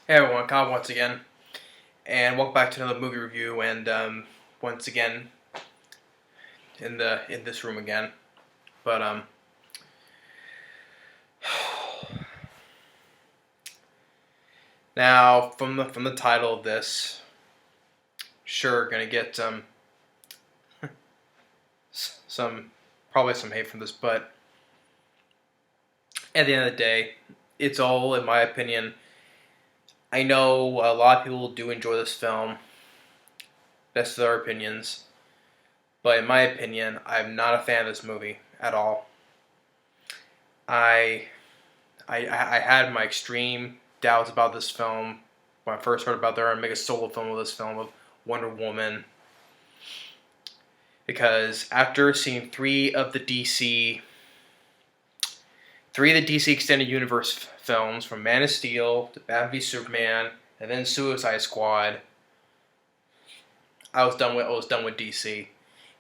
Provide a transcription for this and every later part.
Hey everyone, Kyle once again, and welcome back to another movie review. And once again, in this room again. But now from the title of this, sure gonna get some probably some hate from this, but at the end of the day, it's all, in my opinion. I know a lot of people do enjoy this film. That's their opinions. But in my opinion, I'm not a fan of this movie at all. I had my extreme doubts about this film when I first heard about they were gonna make a solo film of this film of Wonder Woman. Because after seeing three of the DC Extended Universe films, from Man of Steel to Batman v Superman and then Suicide Squad, I was done with DC.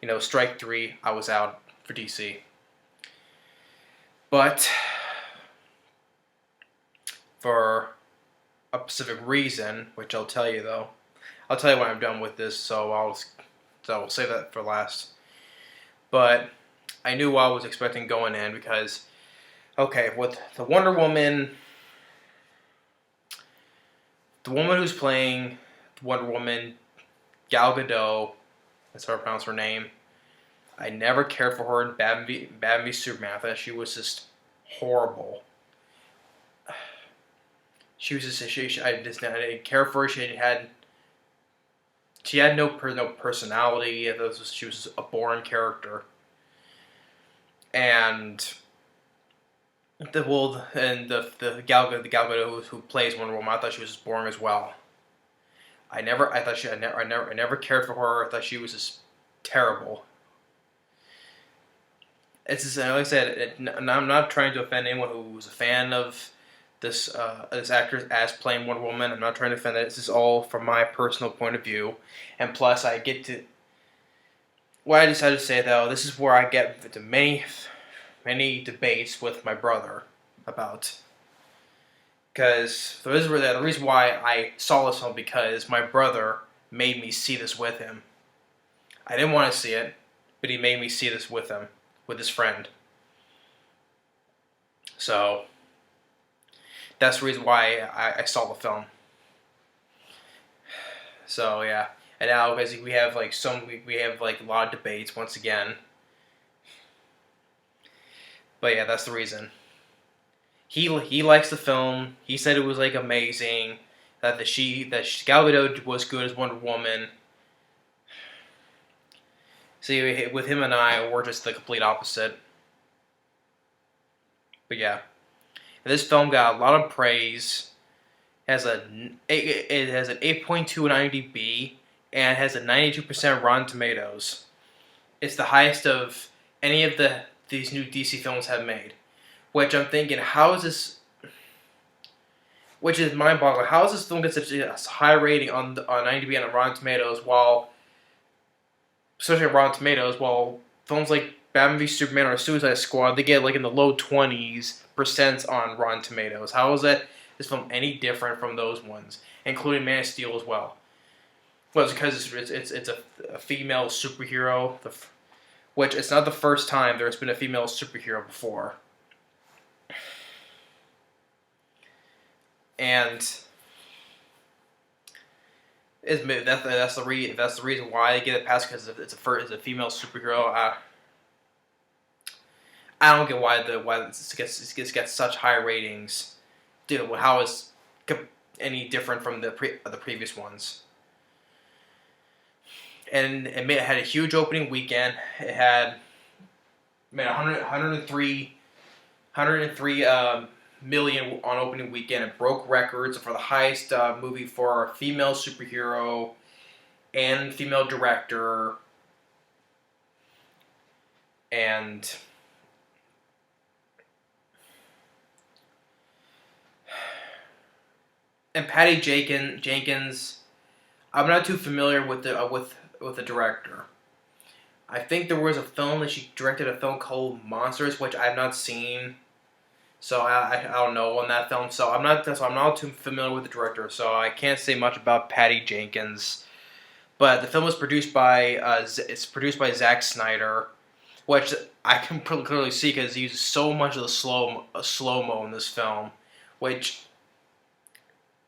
You know, strike three, I was out for DC. But for a specific reason, which I'll tell you though. I'll tell you when I'm done with this, so I'll save that for last. But I knew what I was expecting going in because, okay, with the Wonder Woman, the woman who's playing Wonder Woman, Gal Gadot, that's how I pronounce her name. I never cared for her in Batman v Superman. I thought she was just horrible. She was just I didn't care for her. She had no personality. She was a boring character. And the Gal Gadot who plays Wonder Woman, I thought she was just boring as well. I never cared for her. I thought she was just terrible. It's just, like I said, I'm not trying to offend anyone who's a fan of this actress as playing Wonder Woman. I'm not trying to offend that. This is all from my personal point of view, and plus I get to. What I decided to say though, this is where I get into many debates with my brother about. Because the reason why I saw this film, because my brother made me see this with him. I didn't want to see it, but he made me see this with him, with his friend. So that's the reason why I saw the film. So yeah, and now basically we have a lot of debates once again. But yeah, that's the reason. He likes the film. He said it was like amazing. That Gal Gadot was good as Wonder Woman. See, with him and I, we're just the complete opposite. But yeah, this film got a lot of praise. It has an 8.2 on IMDb and has a 92% Rotten Tomatoes. It's the highest of any of these new DC films have made. Which I'm thinking, how is this? Which is mind-boggling. How is this film get such a high rating on IMDb and on Rotten Tomatoes, especially on Rotten Tomatoes, while films like Batman v Superman or Suicide Squad, they get like in the low 20s% on Rotten Tomatoes. How is this film any different from those ones, including Man of Steel as well? Well, it's because it's a female superhero, which it's not the first time there's been a female superhero before. And that's the reason why they get it passed, because it's a female superhero. I don't get why this gets such high ratings. Dude, how is any different from the previous ones? And it had a huge opening weekend. It had made 103 million on opening weekend. It broke records for the highest movie for a female superhero and female director. And Patty Jenkins, I'm not too familiar with the director. I think there was a film that she directed, a film called Monsters, which I've not seen. So I don't know on that film. So I'm not too familiar with the director. So I can't say much about Patty Jenkins. But the film was produced by it's produced by Zack Snyder, which I can clearly see because he uses so much of the slow-mo in this film, which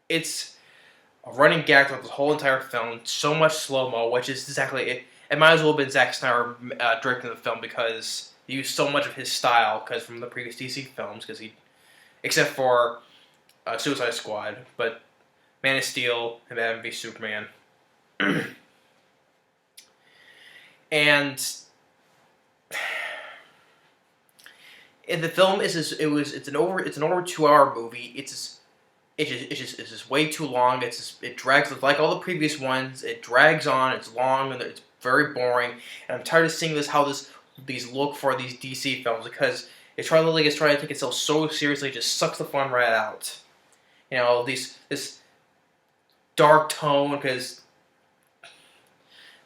it's a running gag throughout the whole entire film. So much slow-mo, which is exactly it. It might as well have been Zack Snyder directing the film because he used so much of his style because from the previous DC films, because he, except for Suicide Squad, but Man of Steel and Batman v Superman, and in the film it's an over 2 hour movie. It's just way too long. It drags like all the previous ones. It drags on. It's long and it's very boring. And I'm tired of seeing these look for these DC films because it's trying to take itself so seriously. It just sucks the fun right out. You know, this dark tone because.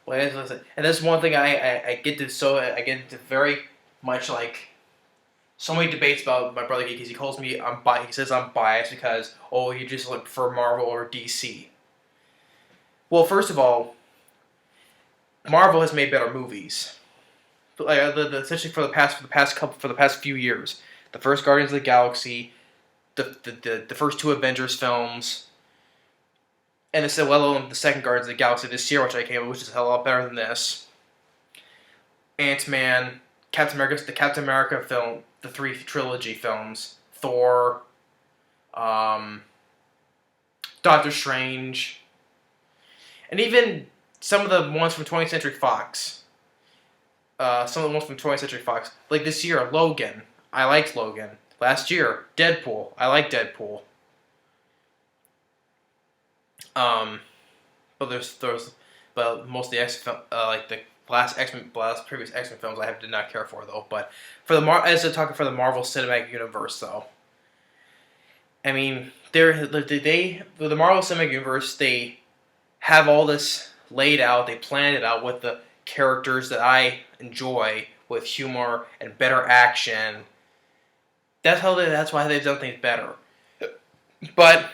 And that's one thing I get to very much like so many debates about my brother because he calls me he says I'm biased because you just look for Marvel or DC. Well, first of all, Marvel has made better movies, especially for the past few years. The first Guardians of the Galaxy, the first 2 Avengers films, and let alone the second Guardians of the Galaxy this year, which is a hell of a lot better than this. Ant-Man, the Captain America film, the 3 trilogy films, Thor, Doctor Strange, and even some of the ones from 20th Century Fox. Like this year, Logan. I liked Logan. Last year, Deadpool. I liked Deadpool. But most of the like the previous X-Men films, I did not care for though. But for talking for the Marvel Cinematic Universe though, I mean, the Marvel Cinematic Universe, they have all this laid out. They planned it out with the characters that I enjoy, with humor and better action. That's why they've done things better. But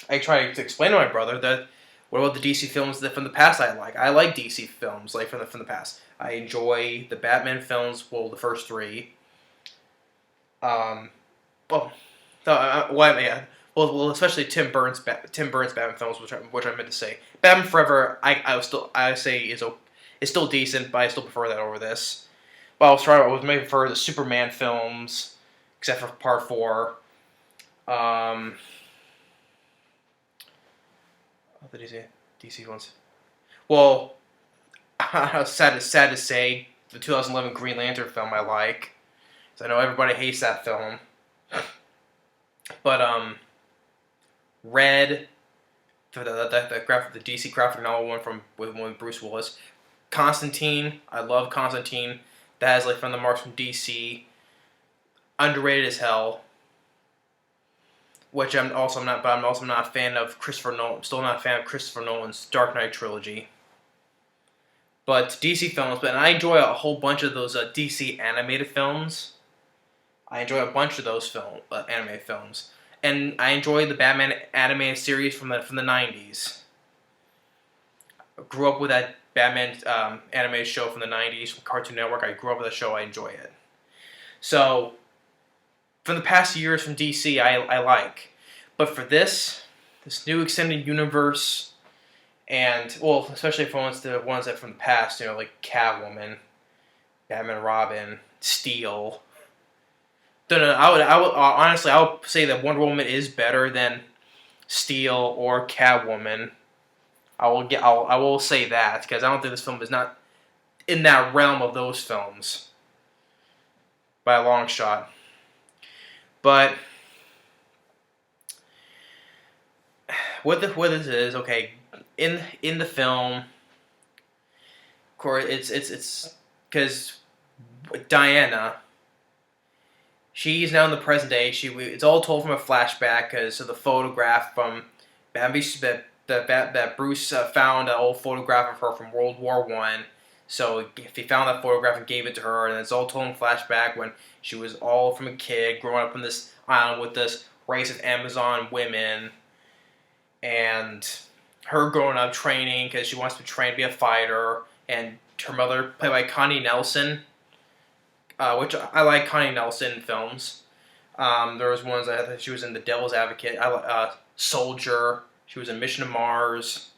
I try to explain to my brother that what about the DC films that from the past I like? I like DC films like from the past. I enjoy the Batman films. Well, the first 3. Especially Tim Burns Batman films, which I meant to say. Batman Forever, I say is still decent, but I still prefer that over this. But I was maybe prefer the Superman films, except for Part 4. The DC ones. Well, sad to say, the 2011 Green Lantern film I like, because I know everybody hates that film. But Red, the DC graphic novel one with Bruce Willis. Constantine, I love Constantine. That has from the marks from DC. Underrated as hell. Which I'm also not a fan of Christopher Nolan. I'm still not a fan of Christopher Nolan's Dark Knight trilogy. But DC films, and I enjoy a whole bunch of those DC animated films. I enjoy a bunch of those animated films, and I enjoy the Batman animated series from the 90s. I grew up with that Batman animated show from the 90s from Cartoon Network. I grew up with that show. I enjoy it. So, from the past years from DC, I like. But for this new extended universe, and, well, especially for the ones that from the past, like Catwoman, Batman Robin, Steel. I would honestly, I would say that Wonder Woman is better than Steel or Catwoman. I will say that, because I don't think this film is not in that realm of those films by a long shot. But what this is, okay, in the film, of course, it's because Diana, she's now in the present day. It's all told from a flashback because of the photograph from that Bruce found, an old photograph of her from World War I. So he found that photograph and gave it to her, and it's all told in flashback when she was all from a kid growing up on this island with this race of Amazon women, and her growing up training because she wants to train to be a fighter, and her mother, played by Connie Nielsen, which I like Connie Nielsen films. There was ones I thought she was in The Devil's Advocate, Soldier. She was in Mission to Mars.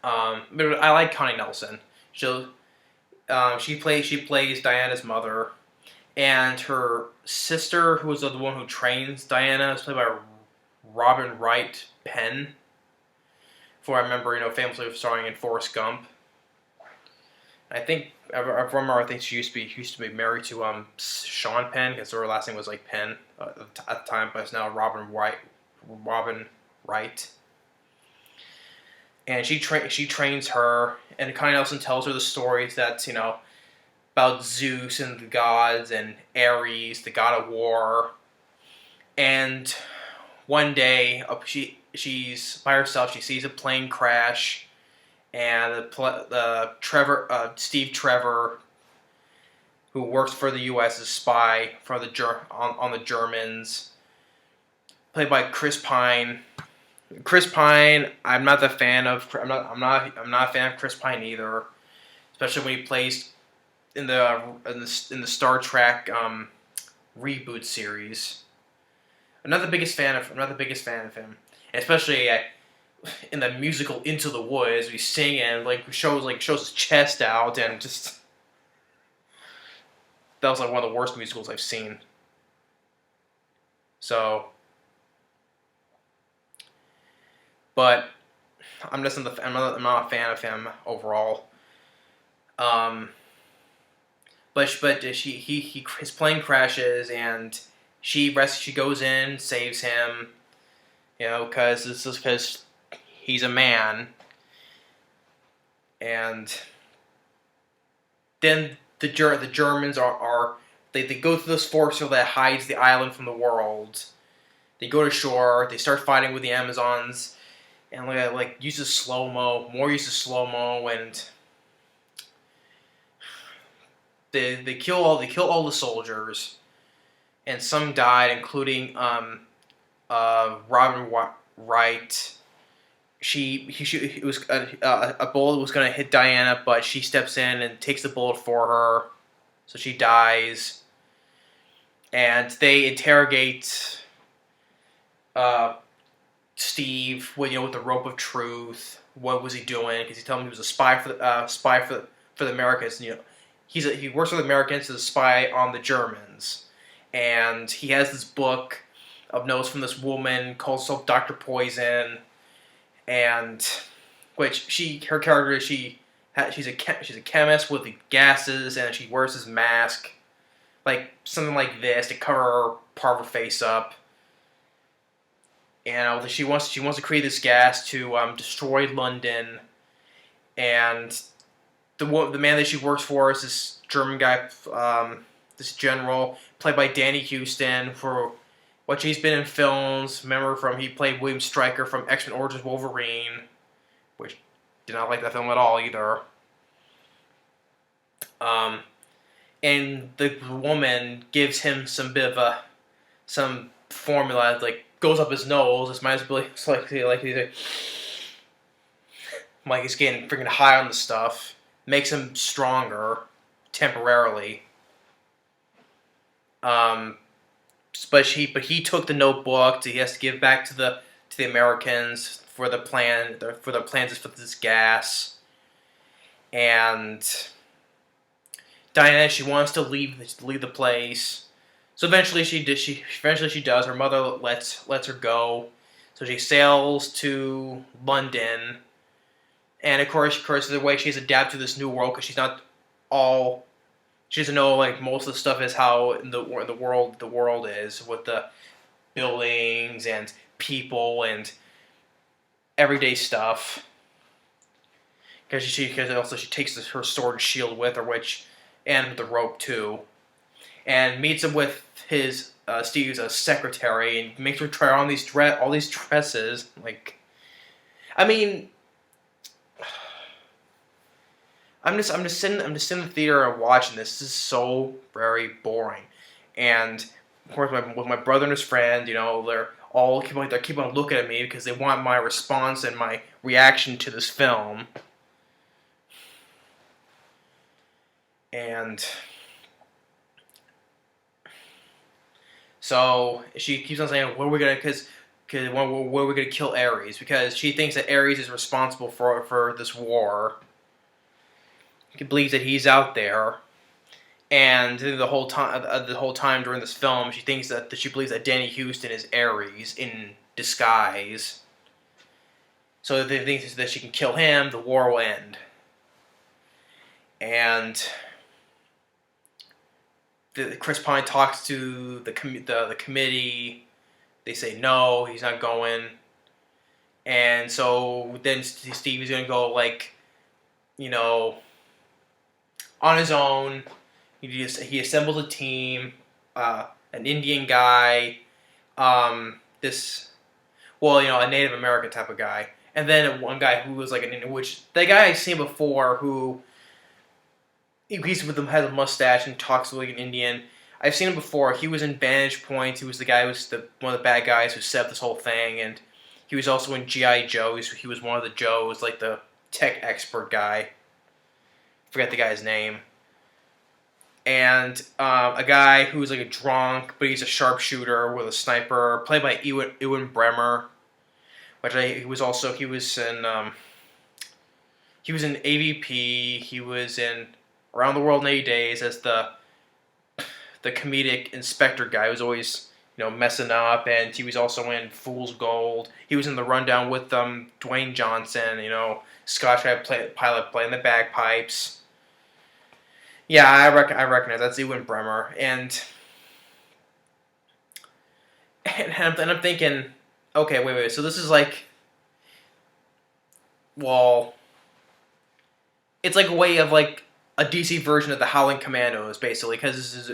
But I like Connie Nielsen. She plays Diana's mother, and her sister, who was the one who trains Diana, is played by Robin Wright Penn. For I remember, famously starring in Forrest Gump. I think I think she used to be married to Sean Penn, because her last name was like Penn at the time, but it's now Robin Wright. And she trains her, and Connie Nielsen tells her the stories that about Zeus and the gods, and Ares, the god of war. And one day, she's by herself. She sees a plane crash, and Steve Trevor, who works for the U.S. as a spy for on the Germans, played by Chris Pine. Chris Pine, I'm not a fan of Chris Pine either, especially when he plays in the Star Trek reboot series. I'm not the biggest fan of him, especially in the musical Into the Woods. We sing and shows his chest out, and just that was one of the worst musicals I've seen. So. But I'm not a fan of him overall. But his plane crashes, and she goes in, saves him, because he's a man. And then the Germans they go through this forest that hides the island from the world. They go to shore. They start fighting with the Amazons. And uses slo-mo, and they kill all the soldiers, and some died, including Robin Wright. It was a bullet was going to hit Diana, but she steps in and takes the bullet for her, so she dies. And they interrogate Steve, with the rope of truth. What was he doing? Because he told him he was a spy for the Americans. He works for the Americans as a spy on the Germans, and he has this book of notes from this woman called herself Dr. Poison, and her character she's a chemist with the gases, and she wears this mask, something like this, to cover part of her face up. And she wants to create this gas to destroy London, and the man that she works for is this German guy, this general, played by Danny Huston, for what he's been in films. Remember, he played William Stryker from X-Men Origins Wolverine, which did not like that film at all either. And the woman gives him some formula, goes up his nose. This might be he's getting freaking high on the stuff. Makes him stronger temporarily. But he took the notebook. He has to give back to the Americans for the plans for this gas. And Diana, she wants to leave the place. So eventually she does. Her mother lets her go. So she sails to London, and of course the way she's adapted to this new world, because she doesn't know most of the stuff is how in the world is, with the buildings and people and everyday stuff. Because she takes her sword and shield with her, and the rope too, and meets him with his Steve's secretary, and makes her try on all these dresses. I'm just sitting in the theater and watching this. This is so very boring, and of course, with my brother and his friend, they're all keep on looking at me because they want my response and my reaction to this film, and so she keeps on saying, "What are we gonna?" Because what are we gonna kill Ares? Because she thinks that Ares is responsible for this war. He believes that he's out there, and the whole time during this film, she thinks that she believes that Danny Huston is Ares in disguise. So they think that she can kill him, the war will end. And Chris Pine talks to the committee. They say no, he's not going. And so then Stevie's gonna go on his own. He assembles a team, an Indian guy, a Native American type of guy, and then one guy who was like an Indian, which the guy I've seen before who he's with him, has a mustache and talks like an Indian. I've seen him before. He was in Vantage Point. He was the guy who was one of the bad guys who set up this whole thing, and he was also in G.I. Joe. He was one of the Joes, like the tech expert guy. Forget the guy's name. And a guy who's like a drunk, but he's a sharpshooter with a sniper, played by Ewen Bremmer, he was in AVP. He was in Around the World in 80 Days as the comedic inspector guy who's always messing up, and he was also in Fool's Gold. He was in The Rundown with Dwayne Johnson, Scotch pilot playing the bagpipes. Yeah, I recognize that's Ewen Bremmer, and I'm thinking, okay, wait. So this is it's like a way of like a DC version of the Howling Commandos, basically, because this is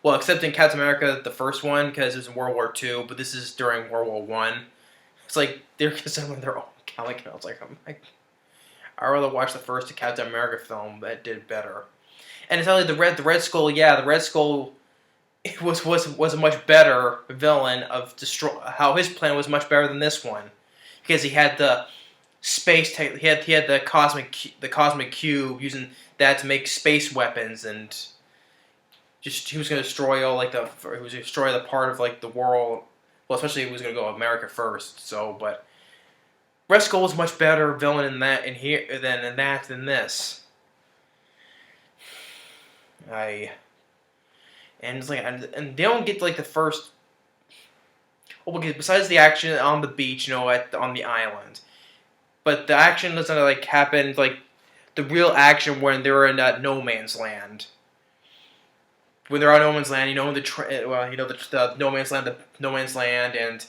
except in Captain America, the first one, because it was in World War II, but this is during World War One. It's like they're considering their own Howling Commandos. I'd rather watch the first Captain America film that did better. And it's like the Red Skull. Yeah, the Red Skull was a much better villain of how his plan was much better than this one, because he had the space he had the cosmic cube, using that to make space weapons, and he was going to destroy the part of the world. Well, especially he was going to go America first. So, but Red Skull was much better villain in than this. And they don't get the first. Well, besides the action on the beach, on the island, but the action doesn't happen the real action when they're in no man's land. When they're on no man's land, the no man's land, and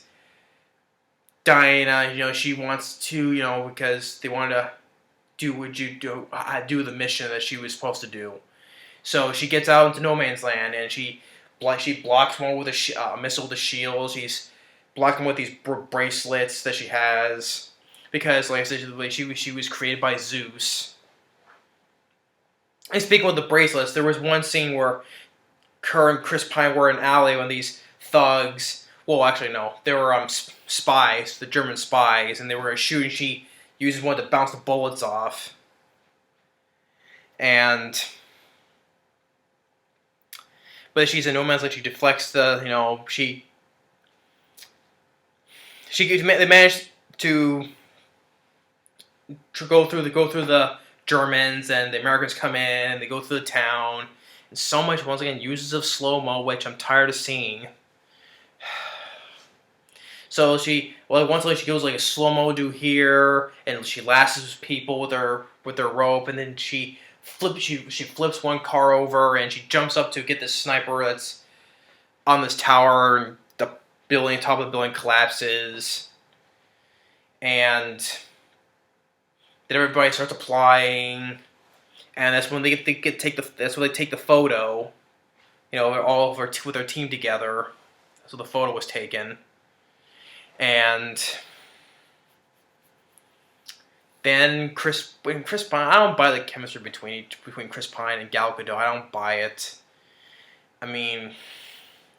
Diana, she wants to, because they wanted to do the mission that she was supposed to do. So she gets out into no man's land, and she blocks one with a missile with a shield. She's blocking with these bracelets that she has, because, like I said, she was created by Zeus. And speaking of the bracelets, there was one scene where her and Chris Pine were in an alley when these thugs. Well, actually, no, they were spies, the German spies, and they were going to shoot. And she uses one to bounce the bullets off, but she's in no man's land. She deflects they managed to go through the Germans, and the Americans come in, and they go through the town. And so much, once again, uses of slo-mo, which I'm tired of seeing. So once she goes a slo-mo do here, and she lassos people with her rope, and then she flips one car over, and she jumps up to get this sniper that's on this tower, and the top of the building collapses, and then everybody starts applying, and that's when they take the photo, all with their team together. So the photo was taken, and Then Chris Pine, I don't buy the chemistry between Chris Pine and Gal Gadot. I don't buy it. I mean,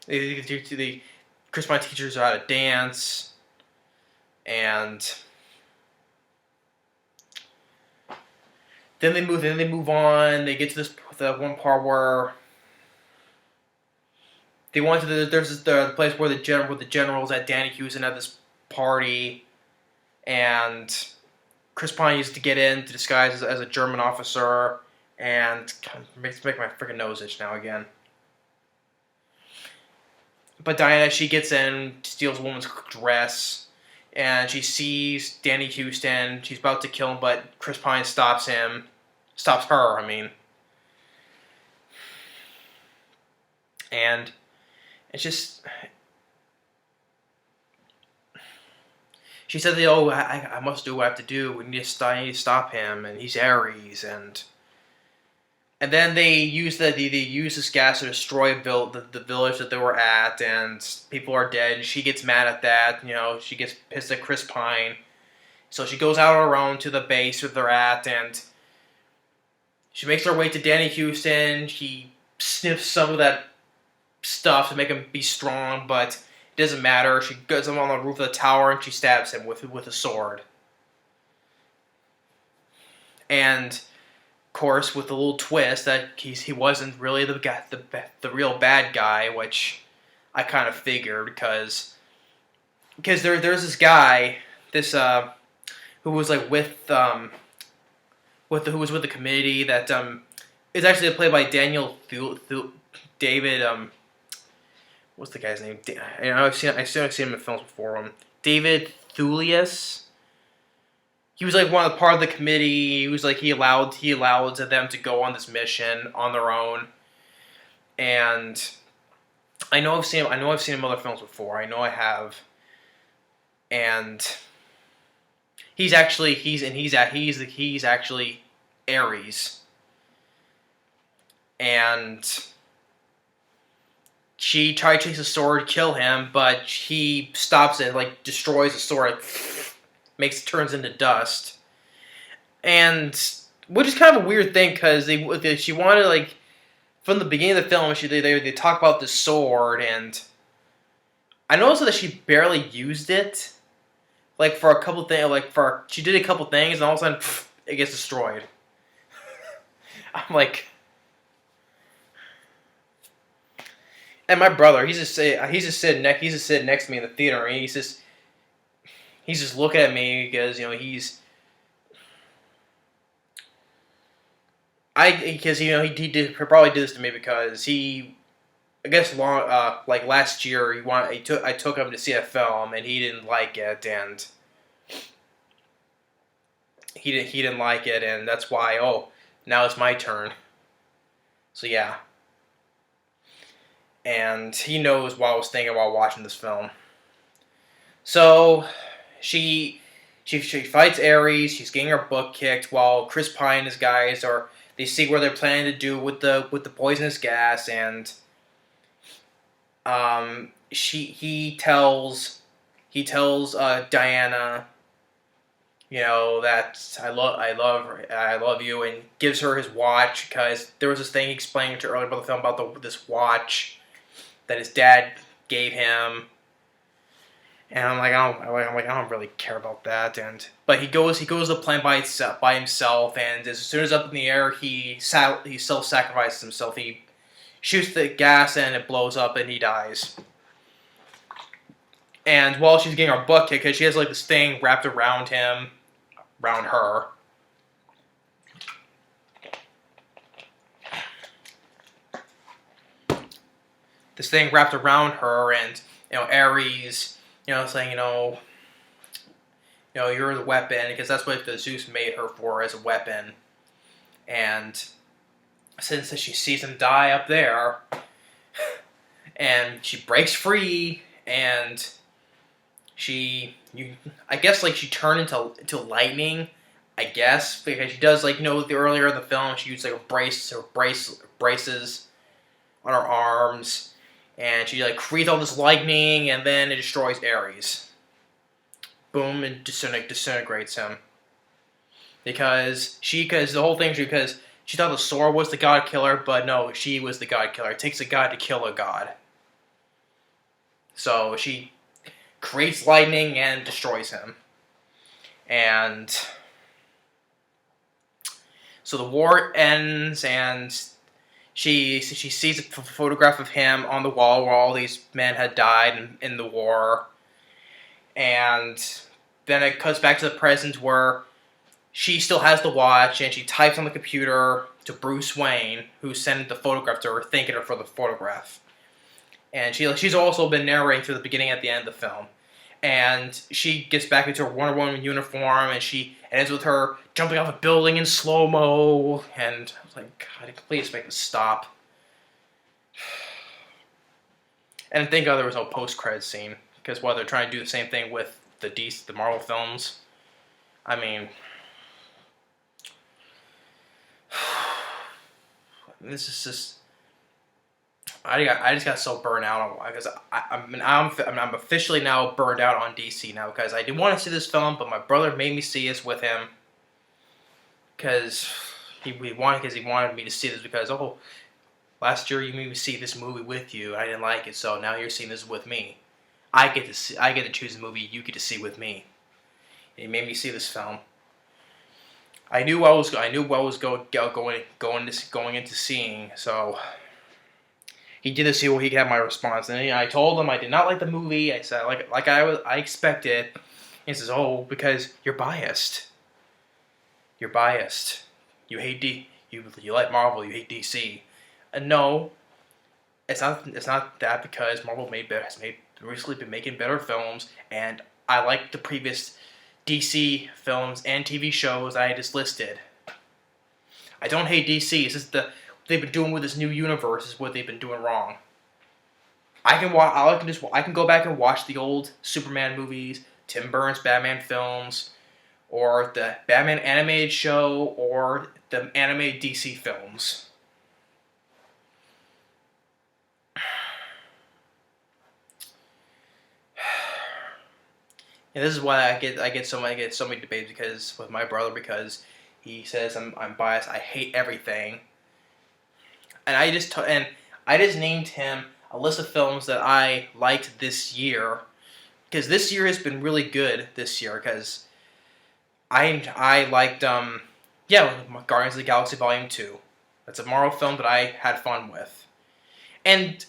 the Chris Pine teachers are how to dance, and then they move on. They get to the one part where they went to the place where the generals at Danny Houston at this party, and Chris Pine used to get in to disguise as a German officer, and makes my freaking nose itch now again. But Diana, she gets in, steals a woman's dress, and she sees Danny Houston. She's about to kill him, but Chris Pine stops him. Stops her, I mean. And it's just... She said, "Oh, I must do what I have to do. We need to stop him, and he's Ares." And then they use this gas to destroy the village that they were at, and people are dead. And she gets mad at that. You know, she gets pissed at Chris Pine, so she goes out on her own to the base where they're at, and she makes her way to Danny Houston. She sniffs some of that stuff to make him be strong, but it doesn't matter. She goes him on the roof of the tower and she stabs him with a sword. And of course, with the little twist that he wasn't really the real bad guy, which I kind of figured because there's this guy, who was like who was with the committee that is actually played by David. What's the guy's name? I've seen him in films before. David Thewlis. He was like one of the part of the committee. He was like he allowed them to go on this mission on their own. And I know I've seen him in other films before. I know I have. And he's actually Ares. And she tried to chase a sword, kill him, but he stops it, like destroys the sword, turns into dust, and which is kind of a weird thing because she wanted, like, from the beginning of the film they talk about the sword, and I noticed that she barely used it, like for a couple things, she did a couple things, and all of a sudden it gets destroyed. I'm like. And my brother, he's just sitting next to me in the theater, and he's just looking at me because he probably did this to me because I guess last year I took him to see a film and he didn't like it, and he didn't like it, and that's why now it's my turn. So yeah. And he knows what I was thinking while watching this film. So she fights Ares. She's getting her butt kicked while Chris Pine and his guys they see what they're planning to do with the poisonous gas, and he tells Diana, that I love you, and gives her his watch because there was this thing he explained to her earlier about the film about this watch that his dad gave him, and I'm like, I don't really care about that, but he goes to the plant by himself, and as soon as up in the air, he self-sacrifices himself. He shoots the gas and it blows up, and he dies. And while she's getting her butt kicked, because she has like this thing wrapped around her. This thing wrapped around her, and Ares, saying, you're the weapon, because that's what the Zeus made her for, as a weapon. And since she sees him die up there, and she breaks free, and I guess she turned into lightning, I guess, because she does earlier in the film she used braces on her arms. And she creates all this lightning, and then it destroys Ares. Boom, and disintegrates him. because the whole thing, because she thought the sword was the god killer, but no, she was the god killer. It takes a god to kill a god. So she creates lightning and destroys him. And so the war ends, and she sees a photograph of him on the wall where all these men had died in the war. And then it cuts back to the present where she still has the watch, and she types on the computer to Bruce Wayne, who sent the photograph to her, thanking her for the photograph. And she's also been narrating through the beginning and the end of the film. And she gets back into her Wonder Woman uniform, and she ends with her jumping off a building in slo-mo. And I was like, God, please make this stop. And thank God there was no post-credits scene, because while they're trying to do the same thing with the Marvel films, I mean, this is just. I just got so burned out on because I'm officially now burned out on DC now, because I didn't want to see this film, but my brother made me see this with him because he wanted me to see this, because last year you made me see this movie with you and I didn't like it, so now you're seeing this with me. I get to choose the movie you get to see with me. And he made me see this film. I knew what I was going into seeing, so. He did this so he could have my response, and I told him I did not like the movie. I said I expected. He says, "Oh, because you're biased. You're biased. You hate you like Marvel. You hate DC." And no, it's not that, because Marvel has recently been making better films, and I like the previous DC films and TV shows I just listed. I don't hate DC. It's just they've been doing with this new universe is what they've been doing wrong. I can go back and watch the old Superman movies, Tim Burton's Batman films, or the Batman animated show, or the animated DC films. And this is why I get so many debates because with my brother, because he says I'm biased. I hate everything. And I just named him a list of films that I liked this year, because this year has been really good this year, because I liked Guardians of the Galaxy Volume 2. That's a Marvel film that I had fun with. And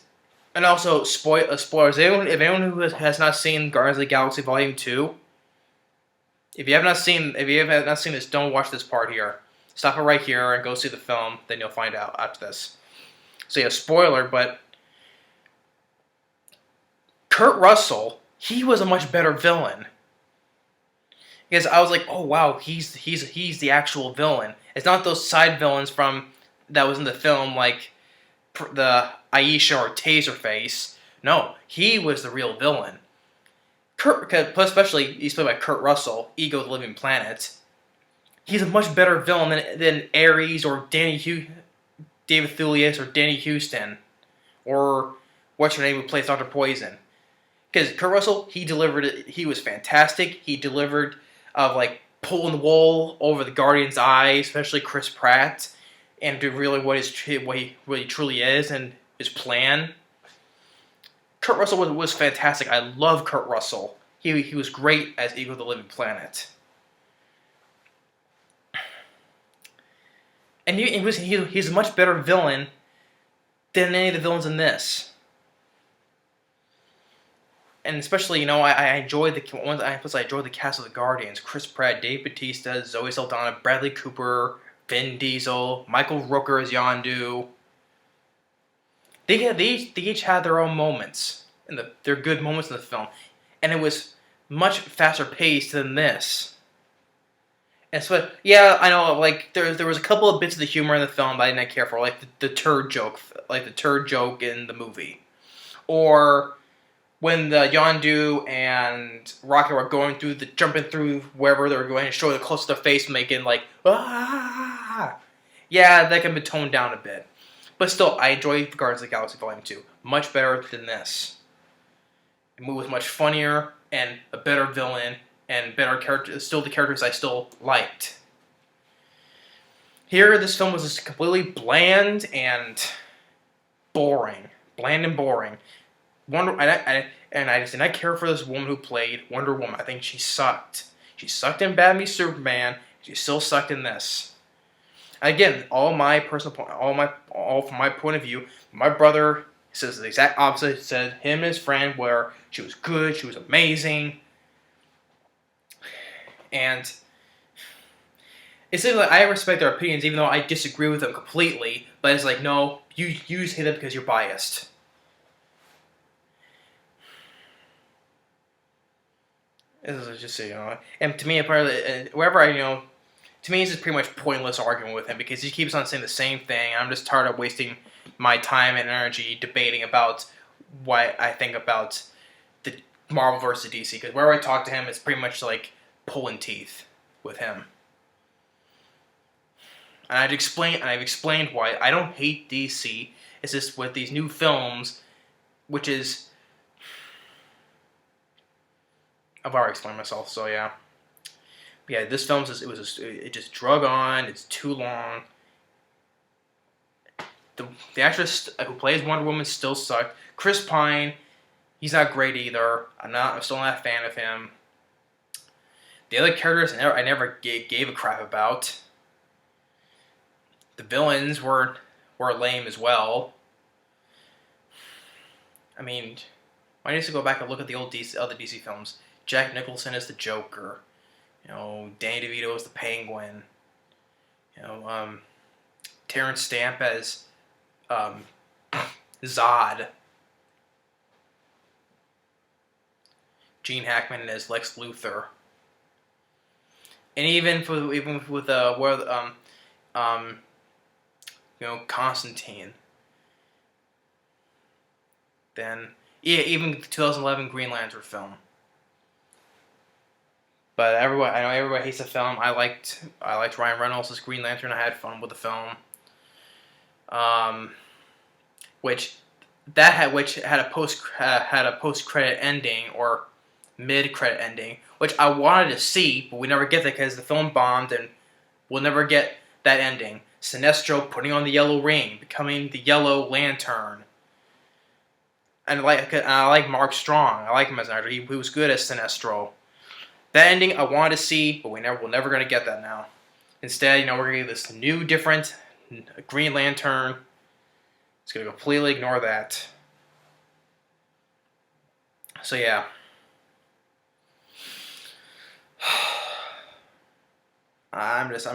also spoilers. If anyone who has not seen Guardians of the Galaxy Volume 2, if you have not seen this, don't watch this part here. Stop it right here and go see the film, then you'll find out after this. So yeah, spoiler, but Kurt Russell, he was a much better villain. Because I was like, oh wow, he's the actual villain. It's not those side villains that was in the film, like the Aisha or Taserface. No, he was the real villain. Especially he's played by Kurt Russell, Ego the Living Planet. He's a much better villain than Ares or David Thewlis or Danny Huston, or what's her name who plays Dr. Poison. Because Kurt Russell, he delivered it. He was fantastic. He delivered of pulling the wool over the Guardian's eyes, especially Chris Pratt, and to really what he truly is and his plan. Kurt Russell was fantastic. I love Kurt Russell. He was great as Ego the Living Planet. And he's a much better villain than any of the villains in this. And especially, I enjoyed the cast of the Guardians: Chris Pratt, Dave Bautista, Zoe Saldana, Bradley Cooper, Vin Diesel, Michael Rooker as Yondu. They each had their own moments, and their good moments in the film, and it was much faster paced than this. And so, yeah, I know, there was a couple of bits of the humor in the film that I didn't care for, like the turd joke in the movie. Or when the Yondu and Rocket were jumping through wherever they were going and showing the close to their face, making ah! Yeah, that can be toned down a bit. But still, I enjoyed Guardians of the Galaxy Volume 2. Much better than this. The movie was much funnier, and a better villain, and better characters, still the characters I still liked. Here, this film was just completely bland and boring. Bland and boring. I just did not care for this woman who played Wonder Woman. I think she sucked. She sucked in Batman v Superman. She still sucked in this. Again, all my personal point, all from my point of view. My brother says the exact opposite. He said him and his friend were she was good, she was amazing, and it seems like I respect their opinions, even though I disagree with them completely. But it's like, no, you just hate them because you're biased. This is just and to me, apparently, wherever to me, it's just pretty much pointless arguing with him because he keeps on saying the same thing. I'm just tired of wasting my time and energy debating about what I think about the Marvel versus DC. Because wherever I talk to him, it's pretty much like pulling teeth with him. And I've explained why I don't hate DC. It's just with these new films, which is I've already explained myself. So yeah. Yeah, this film it just drug on. It's too long. The actress who plays Wonder Woman still sucked. Chris Pine, he's not great either. I'm still not a fan of him. The other characters I never gave a crap about. The villains were lame as well. I mean, I need to go back and look at the other DC films. Jack Nicholson is the Joker. Danny DeVito as the Penguin. Terrence Stamp as Zod. Gene Hackman as Lex Luthor. And even with Constantine. Then even the 2011 Green Lantern film. But I know everybody hates the film. I liked Ryan Reynolds as Green Lantern. I had fun with the film. Which had a post credit ending or mid credit ending, which I wanted to see, but we never get that because the film bombed, and we'll never get that ending. Sinestro putting on the yellow ring, becoming the Yellow Lantern. And I like Mark Strong. I like him as an actor. He was good as Sinestro. That ending I wanted to see, but we're never going to get that now. Instead, we're going to get this new, different Green Lantern. It's going to completely ignore that. So yeah. I'm just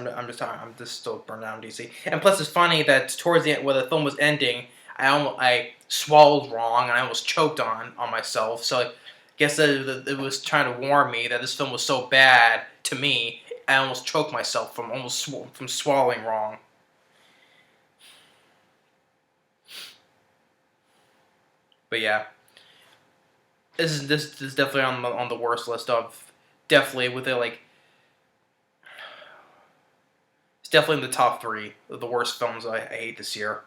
still burned out on DC. And plus, it's funny that towards the end, where the film was ending, I swallowed wrong and I almost choked on myself. So I guess that it was trying to warn me that this film was so bad to me. I almost choked myself from swallowing wrong. But yeah, this is definitely on the worst list of definitely with it like. It's definitely in the top 3 of the worst films I hate this year.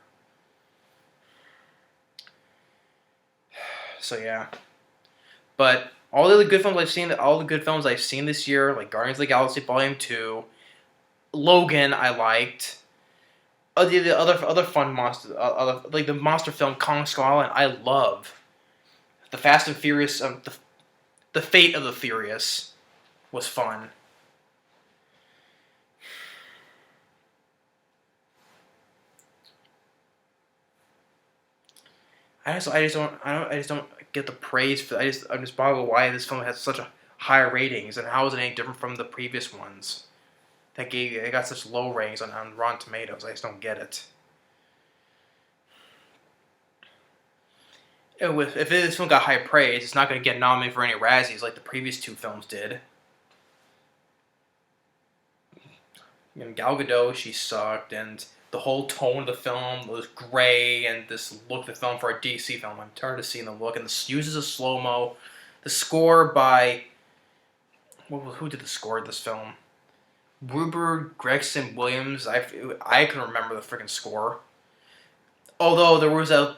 So yeah, but all the good films I've seen this year, like Guardians of the Galaxy Volume 2, Logan, I liked. The other fun monster, like the monster film Kong Skull Island, I love. The Fast and Furious, the Fate of the Furious, was fun. I just don't get the praise for. I'm just bothered why this film has such a high ratings and how is it any different from the previous ones that got such low ratings on Rotten Tomatoes. I just don't get it. If this film got high praise, it's not going to get nominated for any Razzies like the previous 2 films did. Gal Gadot, she sucked, and the whole tone of the film was gray, and this look of the film for a DC film, I'm tired of seeing the look, and this uses a slo-mo. The score by... who did the score of this film? Rupert Gregson Williams. I can remember the freaking score. Although the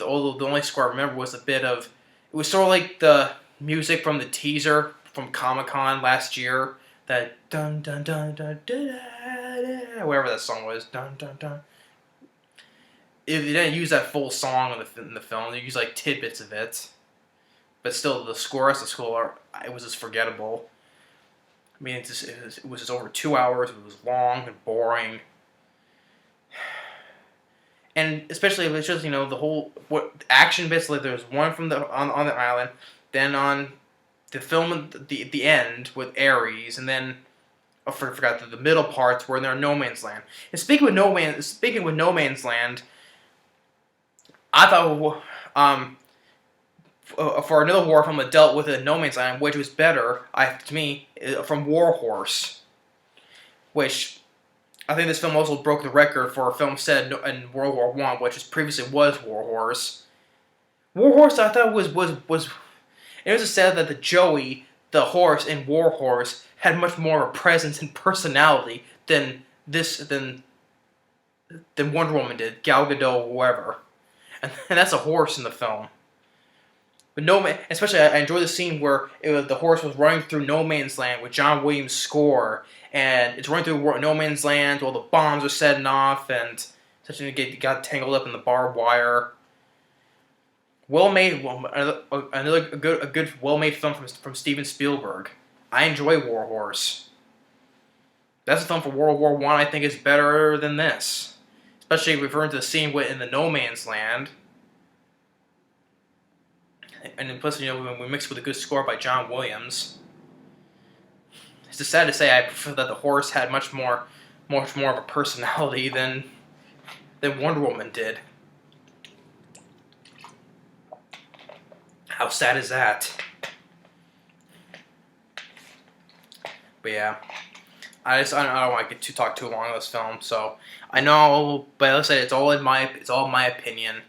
only score I remember was a bit of... It was sort of like the music from the teaser from Comic-Con last year. That dun dun dun dun dun dun whatever that song was. Dun dun dun. They didn't use that full song in the film. They used like tidbits of it, but still, the score as a score, it was just forgettable. I mean, it was just over 2 hours. It was long and boring, and especially if it's just the whole action bits. Like there's one from on the island, then on the film at the end with Ares, and then I forgot the middle parts where they're in No Man's Land. And speaking with No Man's Land, I thought for another war film that dealt with it in No Man's Land, which was better, to me, from War Horse, which I think this film also broke the record for a film set in World War I, which previously was War Horse. War Horse, I thought was it was said that the Joey, the horse in War Horse, had much more of a presence and personality than Wonder Woman did, Gal Gadot, or whoever, and that's a horse in the film. But especially I enjoy the scene where the horse was running through No Man's Land with John Williams' score, and it's running through No Man's Land while the bombs are setting off, and such got tangled up in the barbed wire. Well made, a good well made film from Steven Spielberg. I enjoy War Horse. That's a film for World War I think is better than this, especially referring to the scene in the No Man's Land. And then plus, when we mix with a good score by John Williams. It's just sad to say I prefer that the horse had much more of a personality than Wonder Woman did. How sad is that? But yeah, I don't want to talk too long on this film. So I know, but let's say it's all my opinion.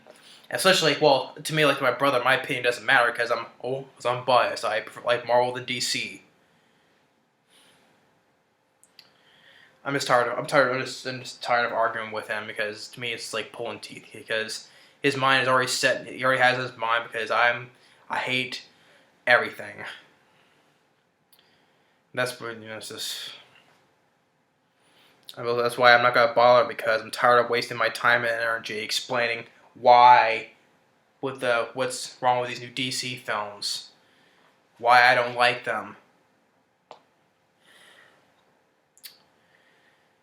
Especially, well, to me, like my brother, my opinion doesn't matter because I'm biased. I prefer like Marvel than DC. I'm just tired of arguing with him because to me it's like pulling teeth because his mind is already set. He already has his mind because I hate everything. That's what it's just. That's why I'm not gonna bother because I'm tired of wasting my time and energy explaining why what's wrong with these new DC films, why I don't like them.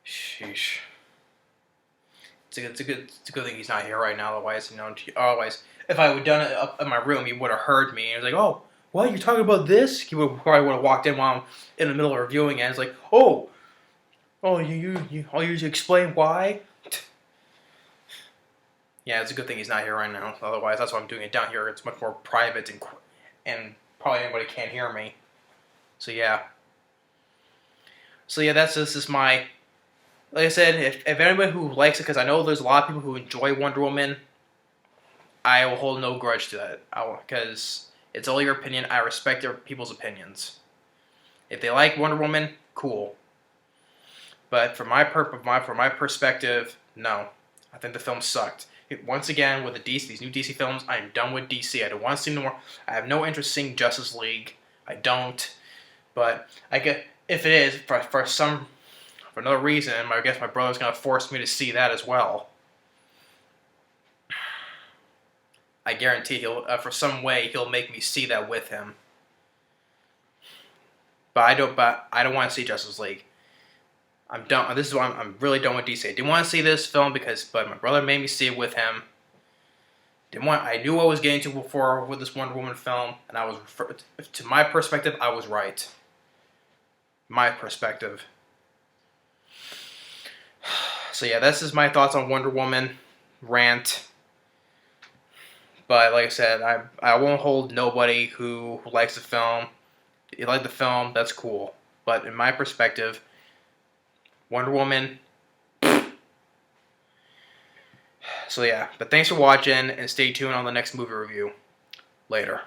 Sheesh. It's a good thing he's not here right now. Otherwise, if I would done it up in my room, he would have heard me. And he was like, "Oh, what? You're talking about this?" He probably would have walked in while I'm in the middle of reviewing it. And it's like, "Oh, you explain why." Yeah, it's a good thing he's not here right now. Otherwise, that's why I'm doing it down here. It's much more private and probably anybody can't hear me. So yeah. This is my. Like I said, if anybody who likes it, because I know there's a lot of people who enjoy Wonder Woman, I will hold no grudge to that. Because it's all your opinion. I respect people's opinions. If they like Wonder Woman, cool. But from my perspective, no. I think the film sucked. Once again, with these new DC films, I am done with DC. I don't want to see no more. I have no interest in seeing Justice League. I don't. But if it is for another reason, I guess my brother's gonna force me to see that as well. I guarantee for some way he'll make me see that with him. But I don't want to see Justice League. I'm done. This is why I'm really done with DC. I didn't want to see this film but my brother made me see it with him. I knew what I was getting to before with this Wonder Woman film, and to my perspective, I was right. My perspective. So yeah, this is my thoughts on Wonder Woman rant. But like I said, I won't hold nobody who likes the film. If you like the film, that's cool. But in my perspective, Wonder Woman. So yeah, but thanks for watching and stay tuned on the next movie review. Later.